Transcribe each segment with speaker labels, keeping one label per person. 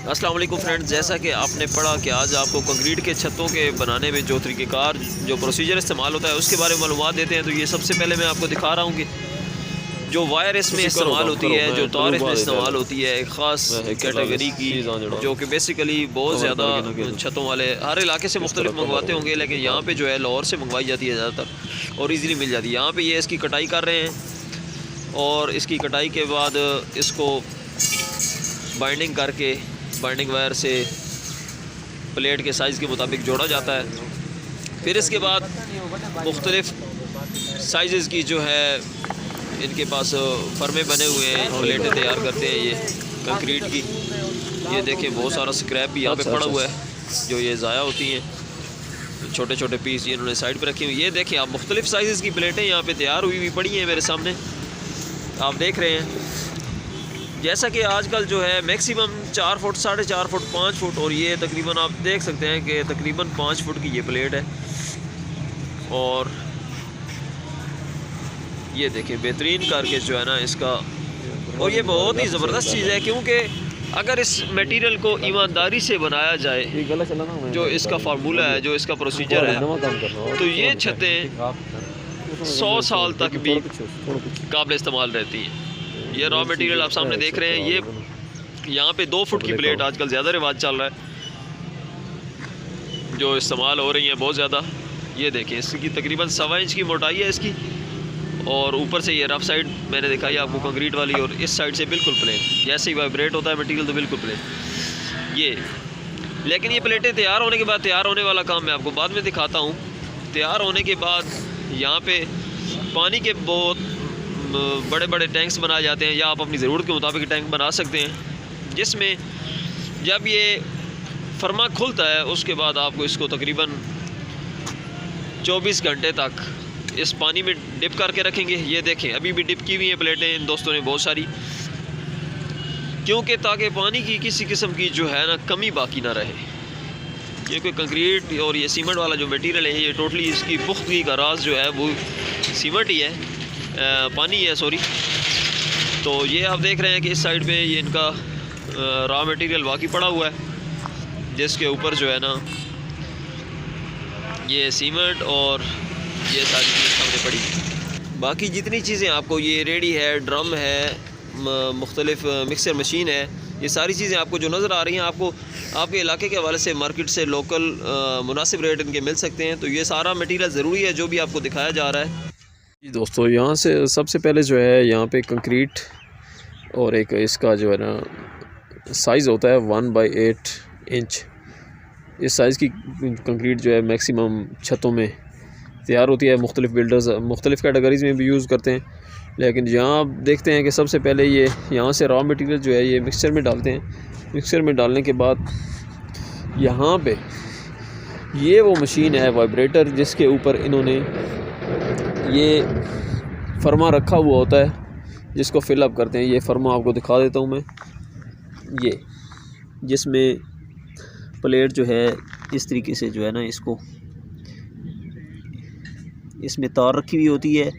Speaker 1: अस्सलाम वालेकुम फ्रेंड्स, जैसा कि आपने पढ़ा कि आज आपको कंक्रीट के छतों के बनाने में जो तरीक़ेकार जो प्रोसीजर इस्तेमाल होता है उसके बारे में मालूमात देते हैं। तो ये सबसे पहले मैं आपको दिखा रहा हूँ कि जो वायर इसमें इस्तेमाल होती है, जो तार इसमें इस्तेमाल होती है, एक ख़ास कैटेगरी की, जो कि बेसिकली बहुत ज़्यादा छतों वाले हर इलाके से मुख्तलिफ मंगवाते होंगे, लेकिन यहाँ पे जो है लाहौर से मंगवाई जाती है ज़्यादातर और ईज़िली मिल जाती है। यहाँ पे ये इसकी कटाई कर रहे हैं और इसकी कटाई के बाद इसको बाइंडिंग करके बाइंडिंग वायर से प्लेट के साइज़ के मुताबिक जोड़ा जाता है। फिर इसके बाद मुख्तलिफ साइज़ की जो है इनके पास फर्मे बने हुए हैं, प्लेटें तैयार करते हैं ये कंक्रीट की। ये देखें बहुत सारा स्क्रैप भी यहाँ पे पड़ा हुआ है जो ये ज़ाया होती हैं। छोटे छोटे पीस ये इन्होंने साइड पे रखे हुए। ये देखें आप मुख्तलिफ साइज़ की प्लेटें यहाँ पे तैयार हुई हुई पड़ी हैं मेरे सामने, आप देख रहे हैं। जैसा कि आजकल जो है मैक्सिमम 4 फुट, 4.5 फुट, 5 फुट और ये तकरीबन आप देख सकते हैं कि तकरीबन 5 फुट की ये प्लेट है। और ये देखें बेहतरीन करके जो है ना इसका, और ये बहुत ही ज़बरदस्त चीज़ है क्योंकि अगर इस मटेरियल को ईमानदारी से बनाया जाए, जो इसका फार्मूला है, जो इसका प्रोसीजर है, तो ये छतें 100 साल तक भी काबिल इस्तेमाल रहती हैं। ये रॉ मटेरियल आप सामने देख रहे हैं। ये यहाँ पे 2 फुट की प्लेट आजकल ज़्यादा रिवाज चल रहा है, जो इस्तेमाल हो रही है बहुत ज़्यादा। ये देखें इसकी तकरीबन 1.25 इंच की मोटाई है इसकी, और ऊपर से ये रफ साइड मैंने दिखाई आपको कंक्रीट वाली, और इस साइड से बिल्कुल प्लेन। जैसे ही वाइब्रेट होता है मटेरियल तो बिल्कुल प्लेन ये। लेकिन ये प्लेटें तैयार होने के बाद, तैयार होने वाला काम मैं आपको बाद में दिखाता हूँ। तैयार होने के बाद यहाँ पे पानी के बहुत बड़े बड़े टैंक्स बनाए जाते हैं, या आप अपनी ज़रूरत के मुताबिक टैंक बना सकते हैं, जिसमें जब ये फर्मा खुलता है उसके बाद आपको इसको तकरीबन 24 घंटे तक इस पानी में डिप करके रखेंगे। ये देखें अभी भी डिप की हुई हैं प्लेटें इन दोस्तों ने बहुत सारी, क्योंकि ताकि पानी की किसी किस्म की जो है ना कमी बाकी ना रहे। ये कोई कंक्रीट और ये सीमेंट वाला जो मटेरियल है, ये टोटली इसकी पुख्तगी का राज जो है वो सीमेंट ही है, पानी है सॉरी। तो ये आप देख रहे हैं कि इस साइड पे ये इनका रॉ मटेरियल बाकी पड़ा हुआ है, जिसके ऊपर जो है ना ये सीमेंट और ये सारी चीज़ें सामने पड़ी। बाकी जितनी चीज़ें आपको ये रेडी है, ड्रम है, मुख्तलिफ मिक्सर मशीन है, ये सारी चीज़ें आपको जो नज़र आ रही हैं आपको आपके इलाके के हवाले से मार्केट से लोकल मुनासिब रेट इनके मिल सकते हैं। तो ये सारा मटेरियल ज़रूरी है जो भी आपको दिखाया जा रहा है।
Speaker 2: जी दोस्तों, यहाँ से सबसे पहले जो है यहाँ पे कंक्रीट और एक इसका जो है ना साइज़ होता है 1/8 इंच। इस साइज़ की कंक्रीट जो है मैक्सिमम छतों में तैयार होती है। मुख्तलिफ बिल्डर्स मुख्तलिफ कैटेगरीज़ में भी यूज़ करते हैं, लेकिन यहाँ आप देखते हैं कि सबसे पहले ये यहाँ से रॉ मटेरियल जो है ये मिक्सचर में डालते हैं। मिक्सचर में डालने के बाद यहाँ पे ये वो मशीन है वाइब्रेटर, जिसके ऊपर इन्होंने ये फर्मा रखा हुआ होता है, जिसको फिलअप करते हैं। ये फर्मा आपको दिखा देता हूँ मैं, ये जिसमें प्लेट जो है इस तरीके से जो है ना इसको, इसमें तार रखी हुई होती है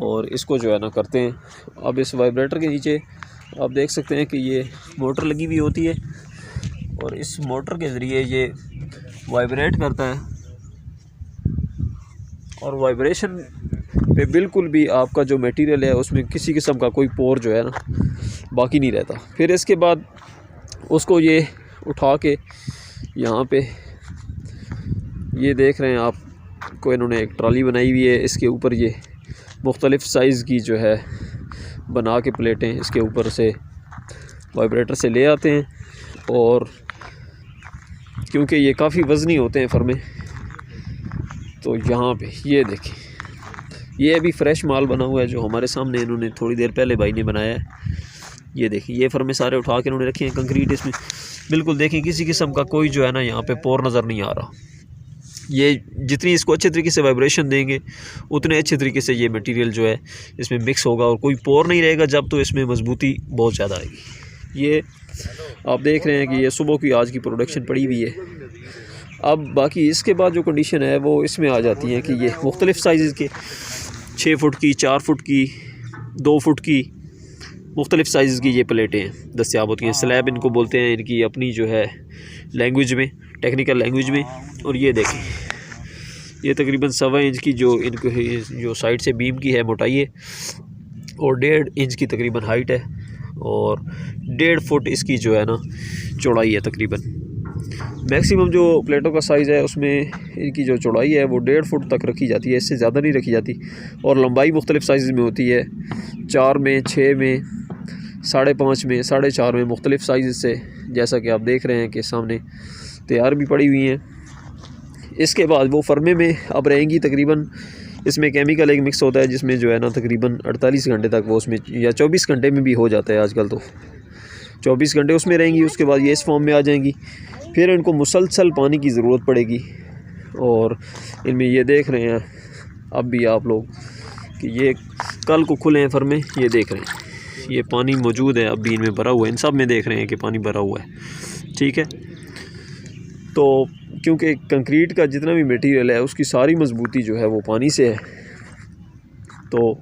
Speaker 2: और इसको जो है ना करते हैं। अब इस वाइब्रेटर के नीचे आप देख सकते हैं कि ये मोटर लगी हुई होती है, और इस मोटर के ज़रिए ये वाइब्रेट करता है, और वाइब्रेशन पे बिल्कुल भी आपका जो मटेरियल है उसमें किसी किस्म का कोई पोर जो है ना बाकी नहीं रहता। फिर इसके बाद उसको ये उठा के यहाँ पे ये देख रहे हैं आप को इन्होंने एक ट्रॉली बनाई हुई है, इसके ऊपर ये मुख्तलिफ साइज़ की जो है बना के प्लेटें इसके ऊपर से वाइब्रेटर से ले आते हैं। और क्योंकि ये काफ़ी वज़नी होते हैं फर्मे, तो यहाँ पे ये देखें ये अभी फ़्रेश माल बना हुआ है जो हमारे सामने इन्होंने थोड़ी देर पहले भाई ने बनाया है। ये देखें ये फर्मे सारे उठा के इन्होंने रखे हैं कंक्रीट इसमें। बिल्कुल देखें किसी किस्म का कोई जो है ना यहाँ पे पोर नज़र नहीं आ रहा। ये जितनी इसको अच्छे तरीके से वाइब्रेशन देंगे उतने अच्छे तरीके से ये मटेरियल जो है इसमें मिक्स होगा और कोई पोर नहीं रहेगा, जब तो इसमें मजबूती बहुत ज़्यादा आएगी। ये आप देख रहे हैं कि ये सुबह की आज की प्रोडक्शन पड़ी हुई है। अब बाकी इसके बाद जो कंडीशन है वो इसमें आ जाती है कि ये मुख्तलिफ साइज़ के 6 फुट की, 4 फुट की, 2 फुट की, मुख्तलिफ़ साइज़ की ये प्लेटें हैं दस्तियाब होती हैं। स्लैब इनको बोलते हैं, इनकी अपनी जो है लैंग्वेज में, टेक्निकल लैंग्वेज में। और ये देखें, ये तकरीबन 1.25 इंच की जो इनको जो साइड से बीम की है मोटाई है, और 1.5 इंच की तकरीबन हाइट है, और 1.5 फुट इसकी जो है ना चौड़ाई है तकरीबन। मैक्सिमम जो प्लेटों का साइज़ है उसमें इनकी जो चौड़ाई है वो 1.5 फुट तक रखी जाती है, इससे ज़्यादा नहीं रखी जाती। और लंबाई मुख्तलिफ़ साइज़ में होती है, 4 में, 6 में, 5.5 में, 4.5 में, मुख्तलिफ़ साइज़ से, जैसा कि आप देख रहे हैं कि सामने तैयार भी पड़ी हुई हैं। इसके बाद वो फर्मे में अब रहेंगी तकरीबन, इसमें केमिकल एक मिक्स होता है जिसमें जो है ना तकरीबन 48 घंटे तक वो उसमें, या 24 घंटे में भी हो जाता है आजकल, तो 24 घंटे उसमें रहेंगी। उसके बाद ये इस फॉर्म में आ जाएंगी। फिर इनको मुसलसल पानी की ज़रूरत पड़ेगी। और इनमें ये देख रहे हैं अब भी आप लोग कि ये कल को खुले हैं फर्मे, ये देख रहे हैं ये पानी मौजूद है, अब भी इनमें भरा हुआ है। इन सब में देख रहे हैं कि पानी भरा हुआ है, ठीक है। तो क्योंकि कंक्रीट का जितना भी मटेरियल है उसकी सारी मजबूती जो है वो पानी से है, तो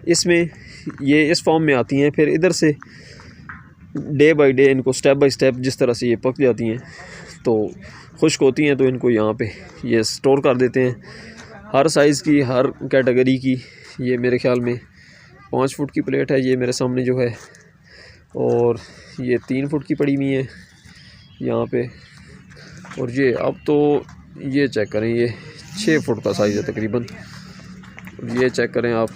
Speaker 2: इसमें ये इस फॉर्म में आती हैं। फिर इधर से डे बाय डे इनको स्टेप बाय स्टेप जिस तरह से ये पक जाती हैं तो खुश्क होती हैं, तो इनको यहाँ पे ये स्टोर कर देते हैं। हर साइज़ की, हर कैटेगरी की, ये मेरे ख़्याल में 5 फुट की प्लेट है ये मेरे सामने जो है, और ये 3 फुट की पड़ी हुई है यहाँ पे। और ये अब तो ये चेक करें, ये 6 फुट का साइज़ है तकरीबन। ये चेक करें आप,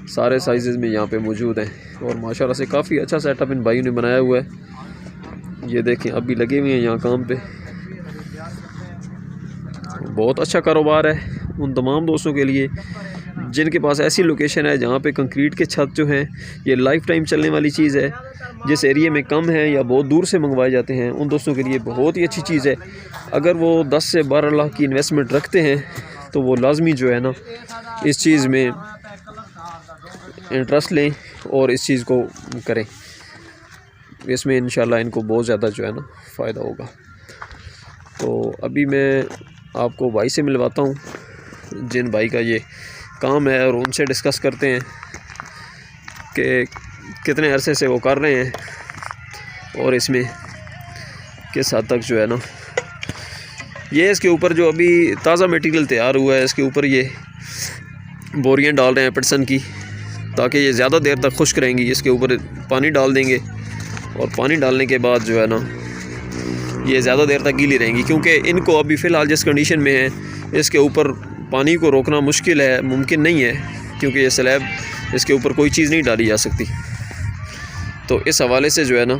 Speaker 2: सारे साइज़ में यहाँ पे मौजूद हैं। और माशाल्लाह से काफ़ी अच्छा सेटअप इन भाइयों ने बनाया हुआ है। ये देखें अभी लगे हुए हैं यहाँ काम पे। बहुत अच्छा कारोबार है उन तमाम दोस्तों के लिए जिनके पास ऐसी लोकेशन है जहाँ पे कंक्रीट के छत जो हैं ये लाइफ टाइम चलने वाली चीज़ है। जिस एरिया में कम है या बहुत दूर से मंगवाए जाते हैं उन दोस्तों के लिए बहुत ही अच्छी चीज़ है। अगर वो 10 से 12 लाख की इन्वेस्टमेंट रखते हैं तो वो लाजमी जो है ना इस चीज़ में इंटरेस्ट लें और इस चीज़ को करें। इसमें इंशाल्लाह इनको बहुत ज़्यादा जो है ना फ़ायदा होगा। तो अभी मैं आपको भाई से मिलवाता हूँ जिन भाई का ये काम है, और उनसे डिस्कस करते हैं कि कितने अरसे से वो कर रहे हैं और इसमें किस हद तक जो है ना ये इसके ऊपर जो अभी ताज़ा मटेरियल तैयार हुआ है इसके ऊपर ये बोरियां डाल रहे हैं पिटसन की, ताकि ये ज़्यादा देर तक खुश्क रहेंगी। इसके ऊपर पानी डाल देंगे और पानी डालने के बाद जो है ना ये ज़्यादा देर तक गीली रहेंगी, क्योंकि इनको अभी फ़िलहाल जिस कंडीशन में है इसके ऊपर पानी को रोकना मुश्किल है, मुमकिन नहीं है, क्योंकि ये स्लैब इसके ऊपर कोई चीज़ नहीं डाली जा सकती। तो इस हवाले से जो है ना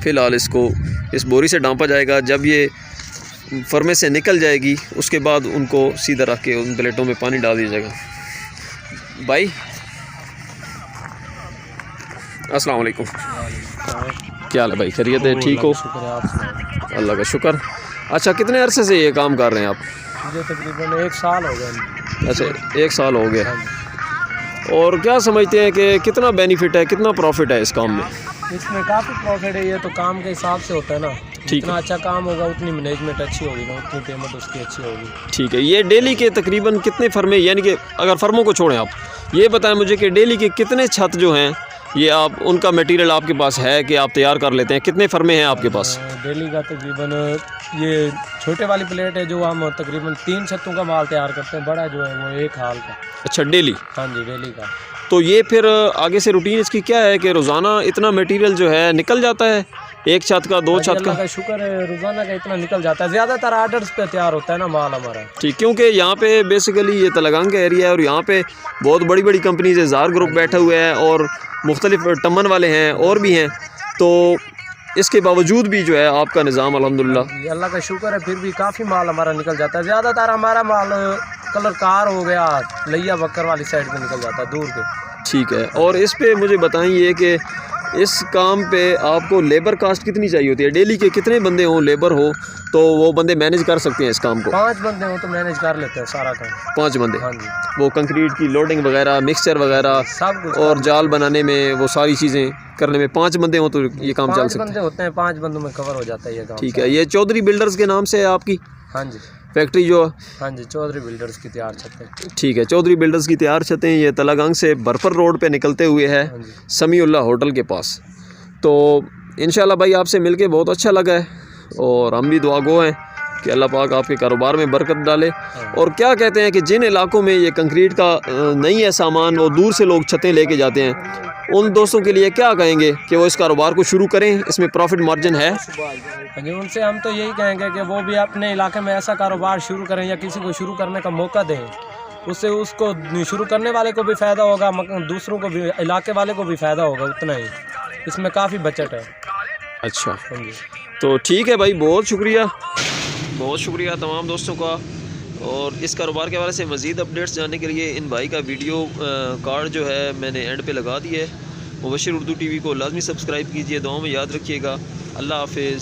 Speaker 2: फ़िलहाल इसको इस बोरी से डांपा जाएगा। जब ये फर्मे से निकल जाएगी उसके बाद उनको सीधा रख के उन प्लेटों में पानी डाल दिया जाएगा। भाई अस्सलाम वालेकुम, क्या हाल है भाई? खैरियत है? ठीक हो? अल्लाह का शुक्र। अच्छा, कितने अरसे से ये काम कर रहे हैं आप?
Speaker 3: मुझे तकरीबन 1 साल हो गया।
Speaker 2: अच्छा, 1 साल हो गया। और क्या समझते हैं कि कितना बेनिफिट है, कितना प्रॉफिट है इस काम में?
Speaker 3: इसमें काफ़ी प्रॉफिट है। ये तो काम के हिसाब से होता है ना, जितना अच्छा काम होगा उतनी मैनेजमेंट अच्छी होगी ना, उतनी पेमेंट उसकी अच्छी होगी।
Speaker 2: ठीक है। ये डेली के तकरीबन कितने फर्मे, यानी कि अगर फर्मों को छोड़ें आप ये बताएं मुझे कि डेली के कितने छत जो हैं ये आप उनका मटेरियल आपके पास है कि आप तैयार कर लेते हैं? कितने फर्मे हैं आपके पास?
Speaker 3: डेली का तकरीबन ये छोटे वाली प्लेट है जो हम तकरीबन 3 छतों का माल तैयार करते हैं, बड़ा जो है वो 1 हाल का।
Speaker 2: अच्छा, डेली?
Speaker 3: हाँ जी, डेली का।
Speaker 2: तो ये फिर आगे से रूटीन इसकी क्या है कि रोज़ाना इतना मटेरियल जो है निकल जाता है, 1 छत का, 2 छत का?
Speaker 3: शुक्र है, रोज़ाना का इतना निकल जाता है। ज़्यादातर आर्डर्स पे तैयार होता है ना माल हमारा।
Speaker 2: ठीक, क्योंकि यहाँ पे बेसिकली ये तलगांग का एरिया है और यहाँ पे बहुत बड़ी बड़ी कंपनीज है, ज़ार ग्रुप बैठे हुए हैं और मुख्तलिफ टमन वाले हैं और भी हैं। तो इसके बावजूद भी जो है आपका निज़ाम अल्हम्दुलिल्लाह
Speaker 3: अल्लाह का शुक्र है, फिर भी काफ़ी माल हमारा निकल जाता है। ज़्यादातर हमारा माल कलर कार हो गया, लिया बकर वाली साइड पे निकल जाता है, दूर के।
Speaker 2: ठीक है। और इस पे मुझे बताइए कि इस काम पे आपको लेबर कास्ट कितनी चाहिए होती है? डेली के कितने बंदे हों, लेबर हो तो वो बंदे मैनेज कर सकते हैं इस काम को?
Speaker 3: 5 बंदे हो तो मैनेज कर लेते हैं सारा काम।
Speaker 2: 5 बंदे?
Speaker 3: हाँ जी।
Speaker 2: वो कंक्रीट की लोडिंग वगैरह, मिक्सचर वगैरह
Speaker 3: सब कुछ,
Speaker 2: और जाल बनाने में, वो सारी चीज़ें करने में 5 बंदे हों तो ये काम चल सकता है?
Speaker 3: 5 बंदे होते हैं, 5 बंदों में कवर हो जाता है ये काम।
Speaker 2: ठीक है। ये चौधरी बिल्डर्स के नाम से है आपकी?
Speaker 3: हाँ जी।
Speaker 2: फैक्ट्री जो,
Speaker 3: हाँ जी, चौधरी बिल्डर्स की तैयार छतें।
Speaker 2: ठीक है, चौधरी बिल्डर्स की तैयार छतें। ये तलागंग से बरपर रोड पे निकलते हुए है
Speaker 3: हाँ जी।
Speaker 2: समीउल्लाह होटल के पास। तो इंशाल्लाह भाई आपसे मिलके बहुत अच्छा लगा है और हम भी दुआ गो हैं कि अल्लाह पाक आपके कारोबार में बरकत डाले। और क्या कहते हैं कि जिन इलाकों में ये कंक्रीट का नहीं है सामान और दूर से लोग छतें लेके जाते हैं, उन दोस्तों के लिए क्या कहेंगे कि वो इस कारोबार को शुरू करें, इसमें प्रॉफिट मार्जिन है?
Speaker 3: हाँ जी, उनसे हम तो यही कहेंगे कि वो भी अपने इलाके में ऐसा कारोबार शुरू करें या किसी को शुरू करने का मौका दें। उससे उसको शुरू करने वाले को भी फ़ायदा होगा, दूसरों को भी, इलाके वाले को भी फ़ायदा होगा उतना ही। इसमें काफ़ी बचत है।
Speaker 2: अच्छा,
Speaker 3: हाँ जी।
Speaker 2: तो ठीक है भाई, बहुत शुक्रिया तमाम दोस्तों का। और इस कारोबार के हवाले से मज़ीद अपडेट्स जानने के लिए इन भाई का वीडियो कार्ड जो है मैंने एंड पे लगा दिया है। मुबशिर उर्दू टीवी को लाजमी सब्सक्राइब कीजिए। दुआओं में याद रखिएगा। अल्लाह हाफिज़।